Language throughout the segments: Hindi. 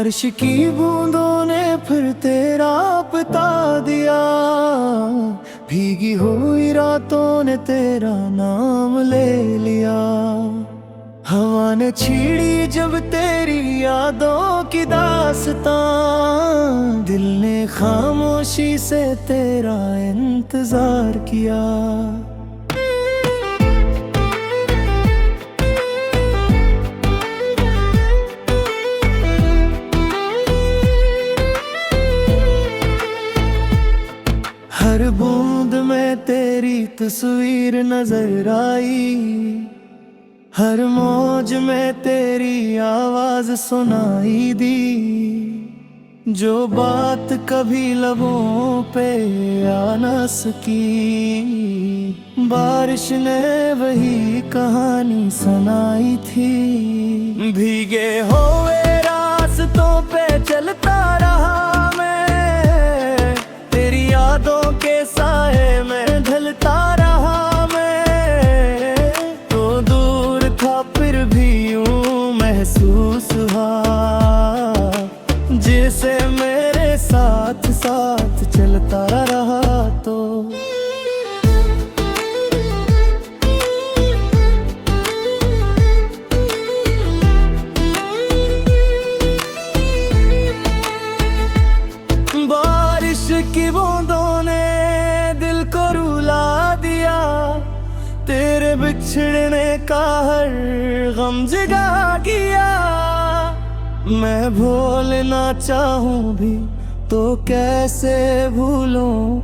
बारिश की बूंदों ने फिर तेरा बता दिया, भीगी हुई रातों ने तेरा नाम ले लिया। हवा ने छीड़ी जब तेरी यादों की दास्तां, दिल ने खामोशी से तेरा इंतजार किया। हर बूंद में तेरी तस्वीर नजर आई, हर मौज में तेरी आवाज सुनाई दी। जो बात कभी लबों पे आ न सकी, बारिश ने वही कहानी सुनाई थी। भीगे हुए रास्तों पे चलता रहा मैं, तेरी यादों के साए में ढलता रहा मैं। तो दूर था फिर भी यूं महसूस हुआ, जैसे मेरे साथ साथ चलता रहा। तो बारिश की बूंदों ने दिल को रुला दिया, तेरे बिछड़ने का हर गम जगा किया। मैं भूलना चाहूं भी तो कैसे भूलूं,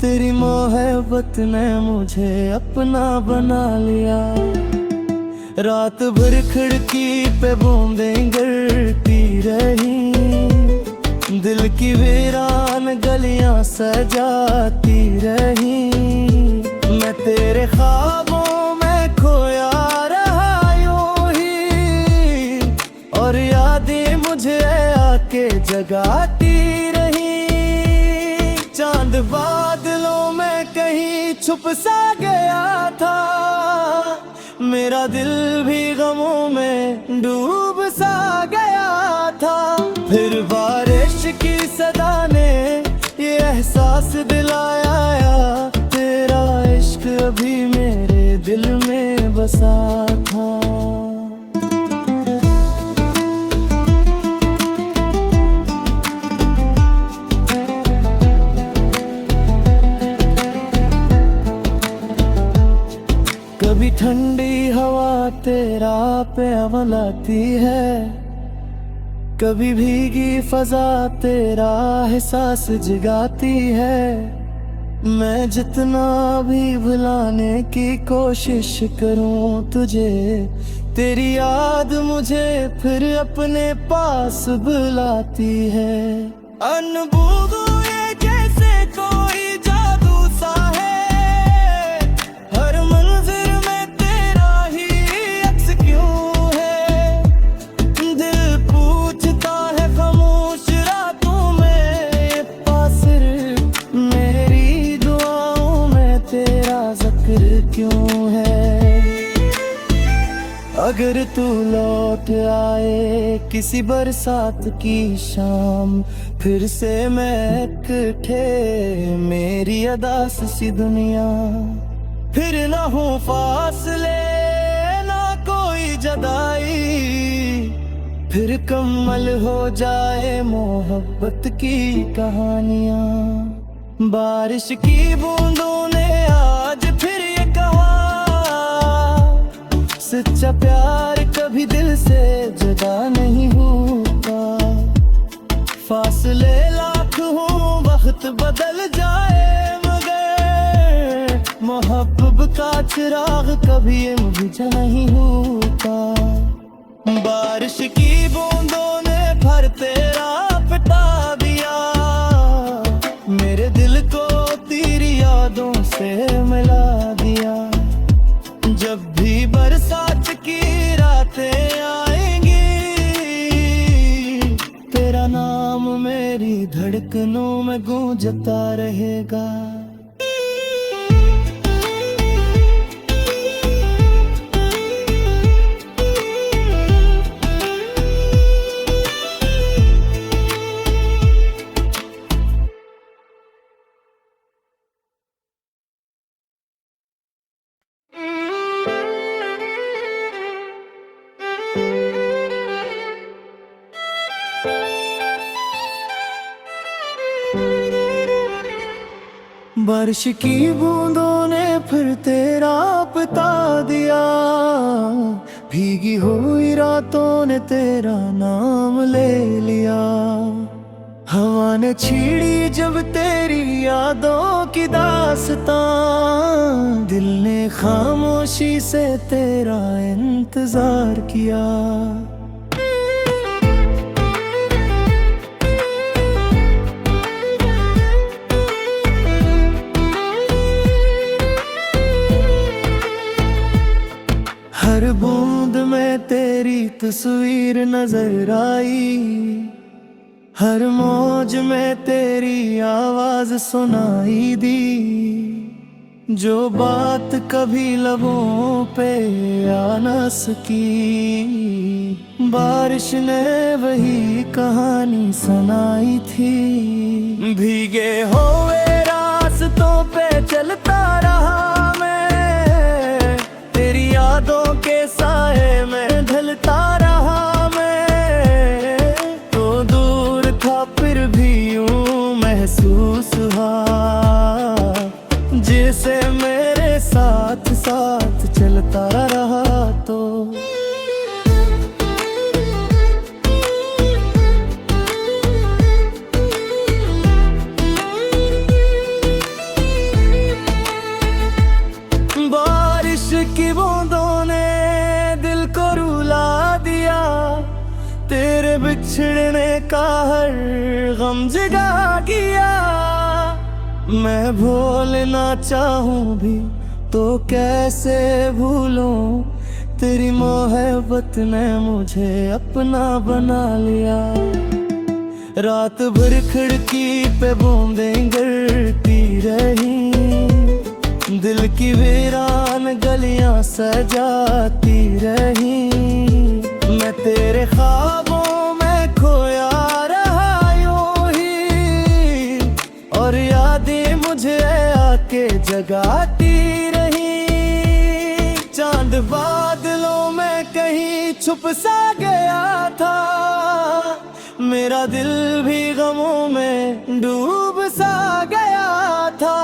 तेरी मोहब्बत ने मुझे अपना बना लिया। रात भर खिड़की पे बूंदें गिरती रही, दिल की वीरान गलियां सजाती रही। मैं तेरे ख्वाबों में खोया रहा यूं ही, और यादें मुझे आके जगाती रही। चांद बादलों में कहीं छुप सा गया था, मेरा दिल भी गमों में डूब सा गया था। फिर बारिश की सदा ने ये एहसास दिलाया, तेरा इश्क अभी मेरे दिल में बसा था। कभी ठंडी हवा तेरा प्यार आती है, कभी भीगी फजा तेरा एहसास जगाती है। मैं जितना भी भुलाने की कोशिश करूं तुझे, तेरी याद मुझे फिर अपने पास बुलाती है। अनबूझ ये जैसे कोई जादू सा है, हर मंजिल में तेरा ही अक्स क्यों है। दिल पूछता है खामोश रातों में, पास मेरी दुआओं में तेरा जिक्र क्यों है। अगर तू लौट आए किसी बरसात की शाम, फिर से मैं इकट्ठे मेरी अदास सी दुनिया। फिर ना हो फासले ना कोई जदाई, फिर कम्मल हो जाए मोहब्बत की कहानियां। बारिश की बूंदों ने आज फिर ये कहा, सच्चा प्यार कभी दिल से जुदा नहीं होता। फासले लाख हो वक्त बदल जाए, मगर मोहब्बत का चिराग कभी बुझा नहीं होता। बारिश की बूंदों ने भर तेरा पिटा दिया, मेरे दिल को तेरी यादों से मिला दिया। जब भी बरसात की रातें आएंगी, तेरा नाम मेरी धड़कनों में गूंजता रहेगा। बारिश की बूंदों ने फिर तेरा बता दिया, भीगी हुई रातों ने तेरा नाम ले लिया। हवा ने छीड़ी जब तेरी यादों की दास्तां, दिल ने खामोशी से तेरा इंतजार किया। हर बूंद में तेरी तस्वीर नजर आई, हर मौज में तेरी आवाज सुनाई दी। जो बात कभी लबों पे आ न सकी, बारिश ने वही कहानी सुनाई थी। भीगे हुए रास्तों पे चलता रहा मैं, तेरी यादों के साए में ढलता रहा मैं। तो दूर था फिर भी यूं महसूस हुआ, जैसे मेरे साथ साथ चलता रहा। तो बारिश की बूंदों ने दिल को रुला दिया, तेरे बिछड़ने का हर गम जगा किया। मैं भूलना चाहूं भी तो कैसे भूलूं, तेरी मोहब्बत ने मुझे अपना बना लिया। रात भर खिड़की पे बूंदें गिरती रही, दिल की वीरान गलियां सजाती रही। मैं तेरे ख्वाबों में खोया रहा यूं ही, और यादें मुझे आके जगाती रही। चांद बादलों में कहीं छुप सा गया था, मेरा दिल भी गमों में डूब सा गया था।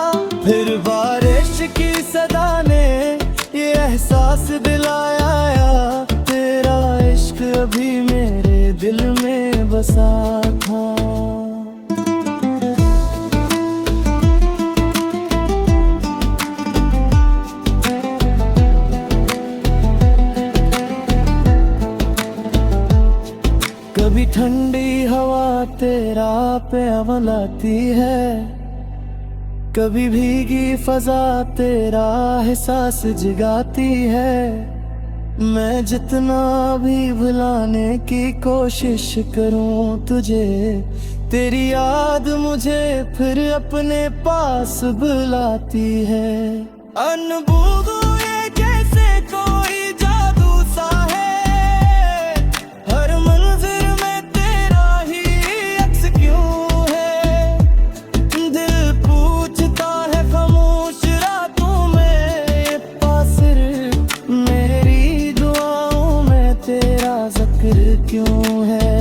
फिर बारिश की सदा ने ये एहसास दिलाया, तेरा इश्क अभी मेरे दिल में बसा था। कभी ठंडी हवा तेरा प्यार आती है, कभी भीगी फजा तेरा एहसास जगाती है। मैं जितना भी भुलाने की कोशिश करूं तुझे, तेरी याद मुझे फिर अपने पास बुलाती है। अनबूझ ये कैसे कोई जादू सा है, हर मंजिल में तेरा ही अक्स क्यों है। दिल पूछता है खामोश रातों में, पास मेरी दुआओं में तेरा जिक्र क्यों है।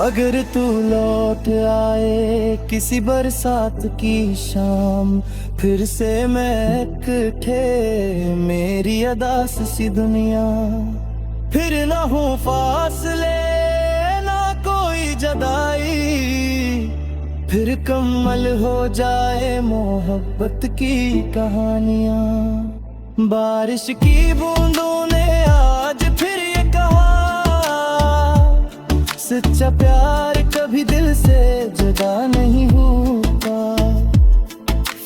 अगर तू लौट आए किसी बरसात की शाम, फिर से महके मेरी अदास सी दुनिया। फिर ना हो फासले ना कोई जदाई, फिर कम्मल हो जाए मोहब्बत की कहानियां। बारिश की बूंदों ने आज फिर ये कहा, सच्चा प्यार कभी दिल से जुदा नहीं होता।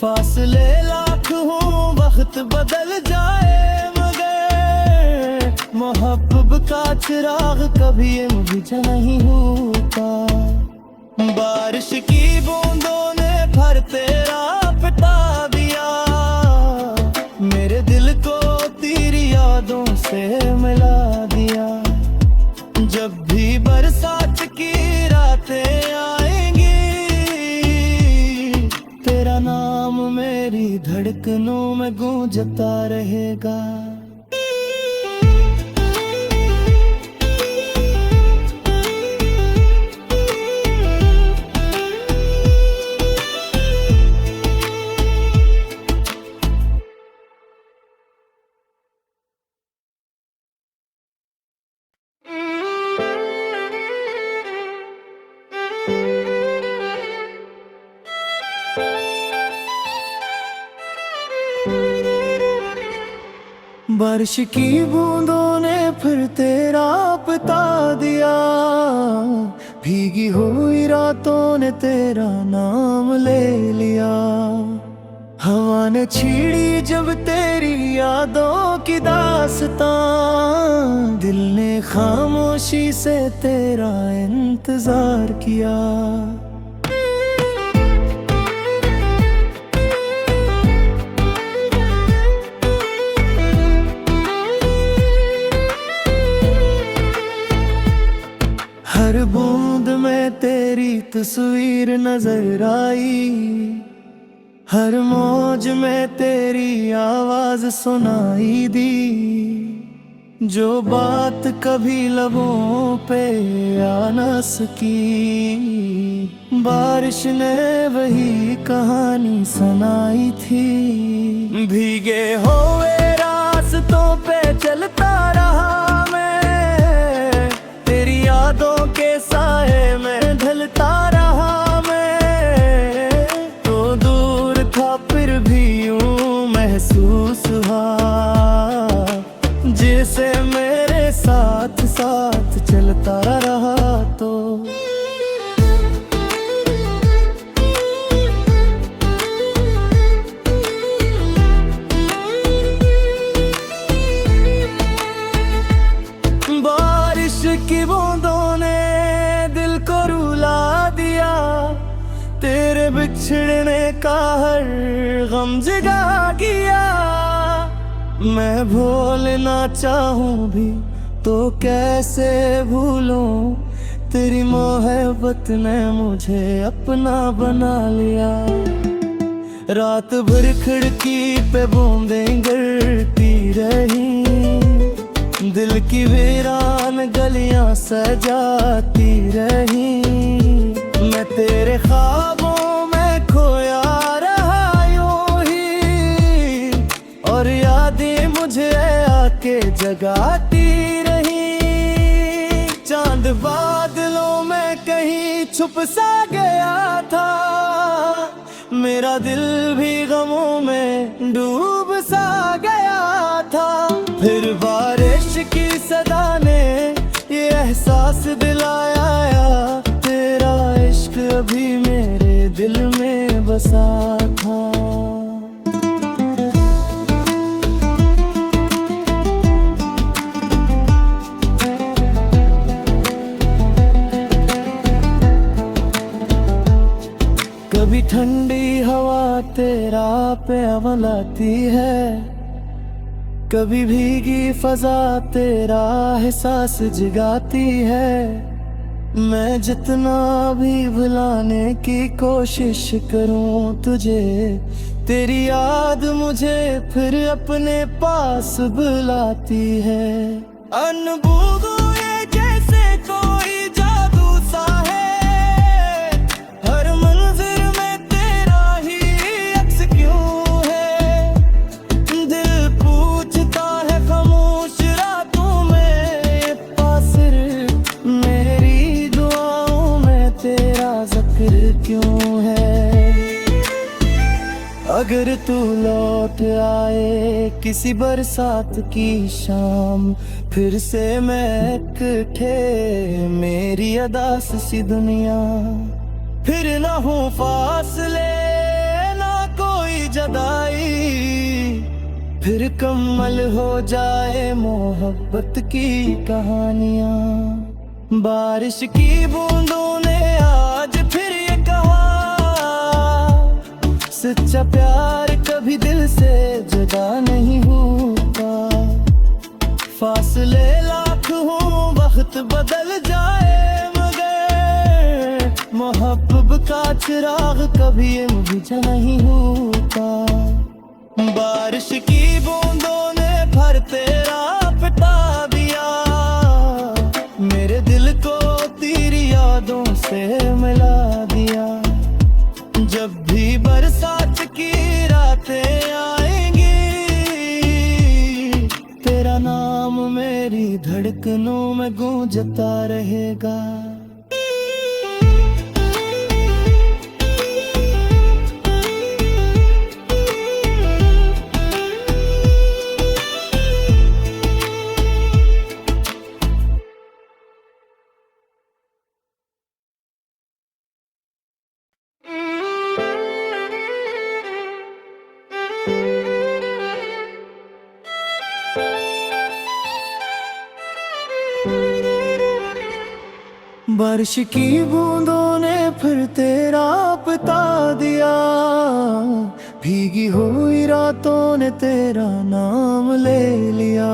फासले लाख हो वक्त बदल जाए, मगर मोहब्बत का चिराग कभी बुझा नहीं होता। बारिश की बूंदों ने भर तेरा पिटा दिया, मेरे दिल को तेरी यादों से मिला दिया। जब भी बरसात की रातें आएंगी, तेरा नाम मेरी धड़कनों में गूंजता रहेगा। बारिश की बूंदों ने फिर तेरा बता दिया, भीगी हुई रातों ने तेरा नाम ले लिया। हवा ने छीड़ी जब तेरी यादों की दास्तां, दिल ने खामोशी से तेरा इंतजार किया। हर बूंद में तेरी तस्वीर नजर आई, हर मौज में तेरी आवाज सुनाई दी। जो बात कभी लबों पे आ न सकी, बारिश ने वही कहानी सुनाई थी। भीगे हुए रास्तों पे चलता रहा मैं, तेरी यादों के साए में ढलता रहा मैं। तो दूर था फिर भी यूं महसूस हुआ, जैसे मेरे साथ साथ चलता रहा। तो बारिश की बूंदों ने दिल को रुला दिया, तेरे बिछड़ने का हर गम जगा गया। मैं भूलना चाहूं भी तो कैसे भूलूं, तेरी मोहब्बत ने मुझे अपना बना लिया। रात भर खिड़की पे बूंदें गिरती रही, दिल की वीरान गलियां सजाती रही। मैं तेरे ख्वाबों में खोया रहा यूं ही, और यादें मुझे आके जगाती रही। चांद बादलों में कहीं छुप सा गया था, मेरा दिल भी गमों में डूब सा गया था। फिर बारिश की सदा ने ये एहसास दिलाया, तेरा इश्क अभी मेरे दिल में बसा था। कभी ठंडी हवा तेरा प्यार आती है, कभी भीगी फजा तेरा एहसास जगाती है। मैं जितना भी भुलाने की कोशिश करूं तुझे, तेरी याद मुझे फिर अपने पास बुलाती है। अनबूझ ये जैसे कोई जादू सा है, हर मंजिल में तेरा ही अक्स क्यों है। दिल पूछता है खामोश रातों में, पास सिर्फ मेरी दुआओं में तेरा जिक्र क्यों है। अगर तू लौट आए किसी बरसात की शाम, फिर से महके मेरी अदास सी दुनिया। फिर ना हो फासले ना कोई जदाई, फिर कम्मल हो जाए मोहब्बत की कहानियां। बारिश की बूंदों ने आज फिर ये कहा, सच्चा प्यार कभी दिल से जुदा नहीं होता। फासले लाख हो वक्त बदल जाए, मगर मोहब्बत का चिराग कभी बुझा नहीं होता। बारिश की बूंदों ने भर तेरा पिटा दिया, मेरे दिल को तेरी यादों से मिला दिया। जब भी बरसात की रातें आएंगी, तेरा नाम मेरी धड़कनों में गूंजता रहेगा। बारिश की बूंदों ने फिर तेरा बता दिया, भीगी हुई रातों ने तेरा नाम ले लिया।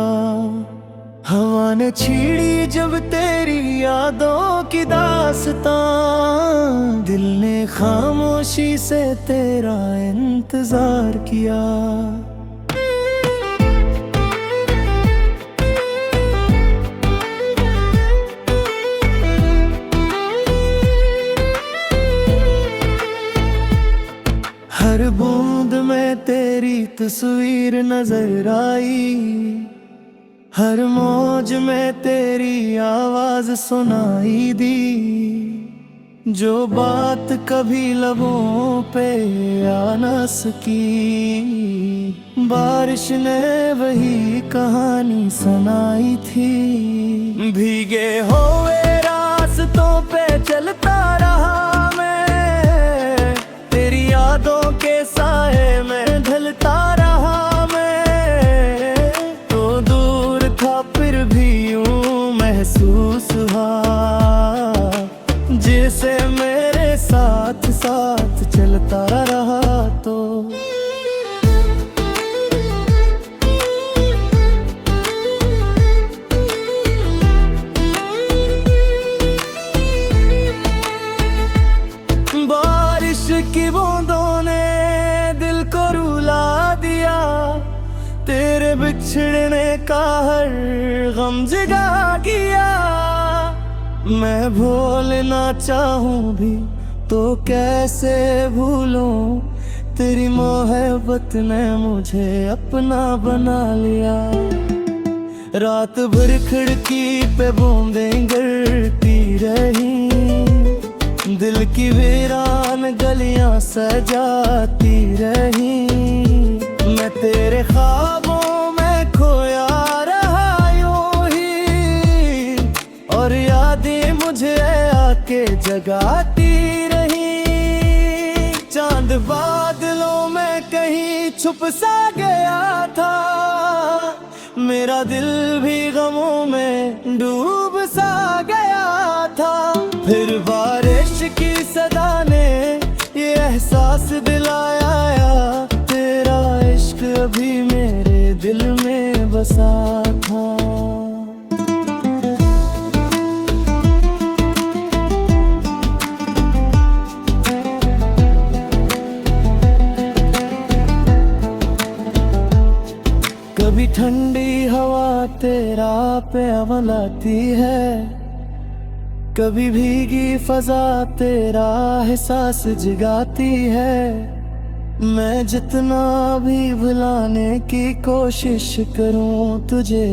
हवा ने छीड़ी जब तेरी यादों की दास्तां, दिल ने खामोशी से तेरा इंतजार किया। हर बूंद में तेरी तस्वीर नजर आई, हर मौज में तेरी आवाज सुनाई दी। जो बात कभी लबों पे आ न सकी, बारिश ने वही कहानी सुनाई थी। भीगे हुए रास्तों पे चलता रहा मैं, तेरी यादों के साए में ढलता रहा मैं। तो दूर था फिर भी यूं महसूस हुआ, जैसे मेरे साथ साथ चलता रहा। तो बारिश की बूंदों ने दिल को रुला दिया, तेरे बिछड़ने का हर गम जगा किया। मैं भूलना चाहूं भी तो कैसे भूलूं, तेरी मोहब्बत ने मुझे अपना बना लिया। रात भर खिड़की पे बूंदें गिरती रही, दिल की वीरान गलियां सजाती रही। मैं तेरे ख्वाबों में खोया रहा यूं ही, और यादें मुझे आके जगाती रही। चांद बादलों में कहीं छुप सा गया था, मेरा दिल भी गमों में डूब सा गया था। फिर बारिश की सदा ने ये एहसास दिलाया, तेरा इश्क अभी मेरे दिल में बसा था। कभी ठंडी हवा तेरा प्यार आती है, कभी भीगी फजा तेरा एहसास जगाती है। मैं जितना भी भुलाने की कोशिश करूं तुझे,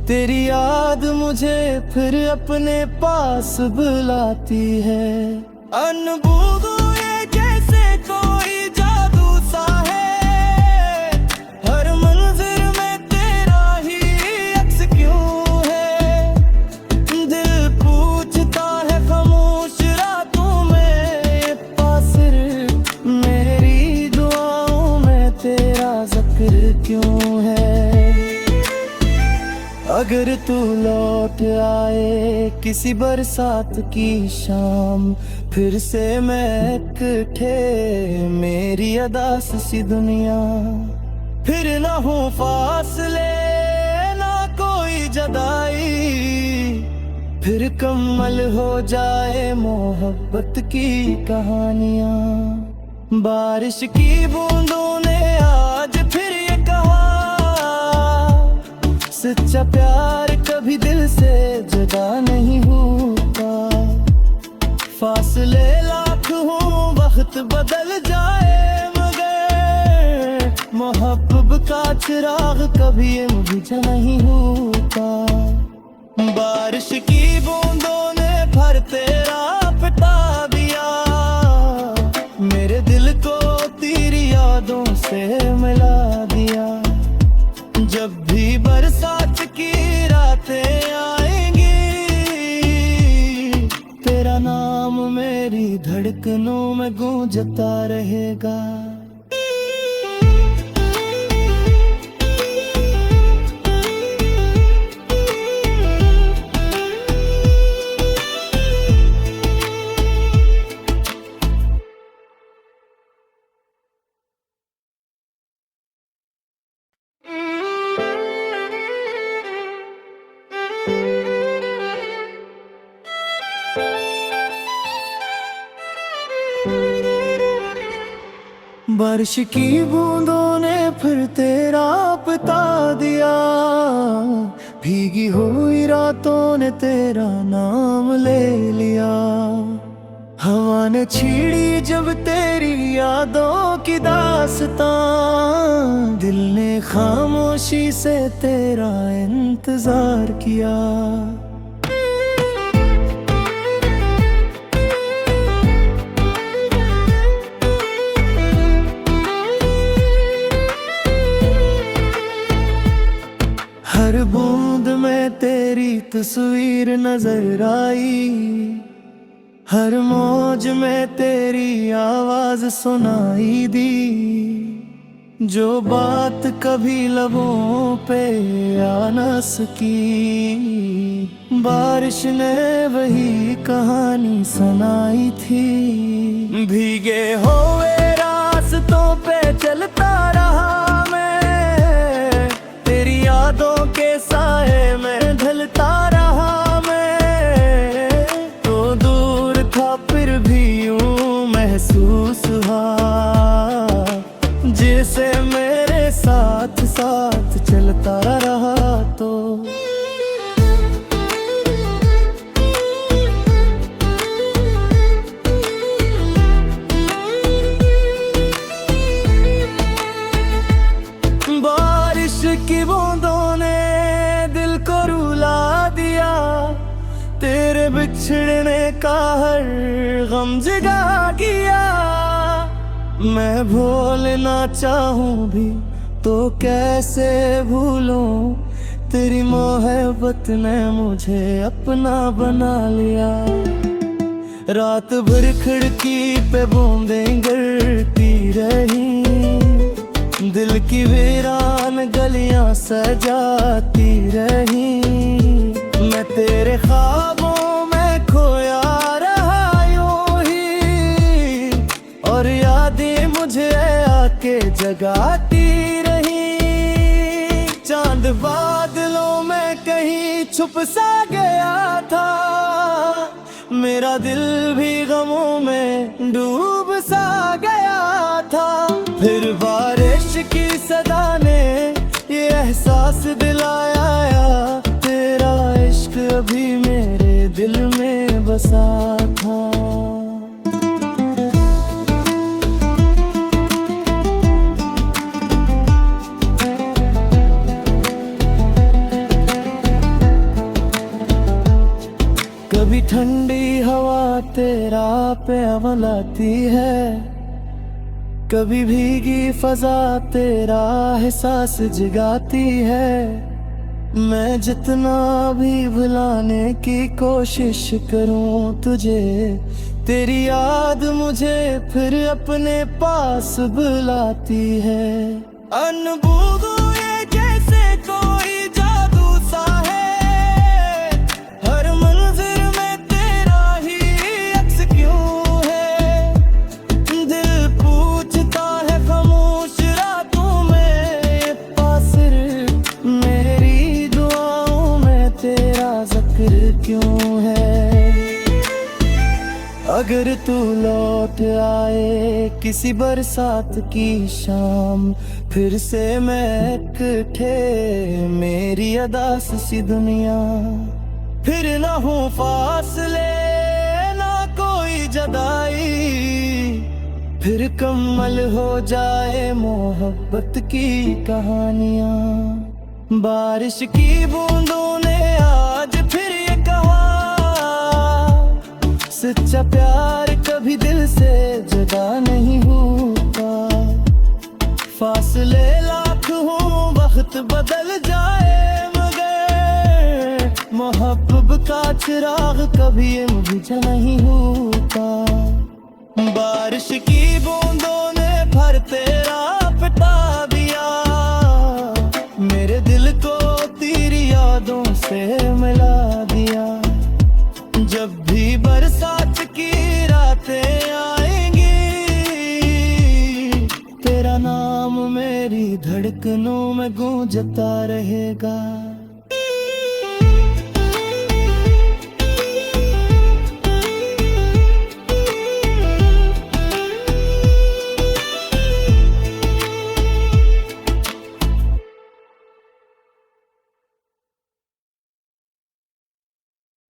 तेरी याद मुझे फिर अपने पास बुलाती है। अनबूझ ये जैसे कोई जादू सा है, हर मंजिल में तेरा ही अक्स क्यों है। दिल पूछता है खामोश रातों में, पास मेरी दुआओं में तेरा जिक्र क्यों है। अगर तू लौट आए किसी बरसात की शाम, फिर से महके मेरी अदास सी दुनिया। फिर ना हो फासले ना कोई जदाई, फिर कम्मल हो जाए मोहब्बत की कहानियां। बारिश की बूंदों ने आज फिर ये कहा, सच्चा प्यार कभी दिल से जुदा नहीं होता। फासले लाख हो वक्त बदल जाए, मगर मोहब्बत का चिराग कभी बुझा नहीं होता। बारिश की बूंदों ने भर तेरा पिटा दिया, मेरे दिल को तेरी यादों से मिला दिया। जब भी बरसात की रातें आएंगी, तेरा नाम मेरी धड़कनों में गूंजता रहेगा। बारिश की बूंदों ने फिर तेरा बता दिया, भीगी हुई रातों ने तेरा नाम ले लिया। हवा ने छीड़ी जब तेरी यादों की दास्तां, दिल ने खामोशी से तेरा इंतजार किया। हर बूंद में तेरी तस्वीर नजर आई, हर मौज में तेरी आवाज सुनाई दी। जो बात कभी लबों पे आ न सकी, बारिश ने वही कहानी सुनाई थी। भीगे हुए रास्तों पे चलता रहा मैं, तेरी यादों के साए में ढलता रहा मैं। तो दूर था फिर भी यूं महसूस हुआ, जैसे मेरे साथ साथ चलता रहा। तो बारिश की बूंदों ने दिल को रुला दिया, तेरे बिछड़ने का हर गम जगा किया। मैं भूलना चाहूं भी तो कैसे भूलूं, तेरी मोहब्बत ने मुझे अपना बना लिया। रात भर खिड़की पे बूंदें गिरती रही, दिल की वीरान गलियां सजाती रही। मैं तेरे ख्वाबों में खोया रहा यूं ही, और यादें मुझे आके जगाती रही। चांद बादलों में कहीं छुप सा गया था, मेरा दिल भी गमों में डूब सा गया था। फिर बारिश की सदा ने ये एहसास दिलाया, तेरा इश्क अभी मेरे दिल में बसा था। कभी ठंडी हवा तेरा प्यार लाती है, कभी भीगी फजा तेरा एहसास जगाती है। मैं जितना भी भुलाने की कोशिश करूं तुझे, तेरी याद मुझे फिर अपने पास बुलाती है। अनबूझ ये जैसे कोई जादू सा है, हर मंजिल में तेरा ही अक्स क्यों है। दिल पूछता है खामोश रातों में, पास मेरी दुआओं में तेरा जिक्र क्यों है। अगर तू लौट आए किसी बरसात की शाम, फिर से महके मेरी अदास सी दुनिया। फिर ना हो फासले ना कोई जदाई, फिर कम्मल हो जाए मोहब्बत की कहानियां। बारिश की बूंदों ने आज फिर ये कहा, सच्चा प्यार कभी दिल से जुदा नहीं होता। फासले लाख हो वक्त बदल जाए, मगर मोहब्बत का चिराग कभी बुझा नहीं होता। बारिश की बूंदों ने भर तेरा पिटा दिया, मेरे दिल को तेरी यादों से मिला दिया। जब भी बरसात की रातें आएंगी, तेरा नाम मेरी धड़कनों में गूंजता रहेगा।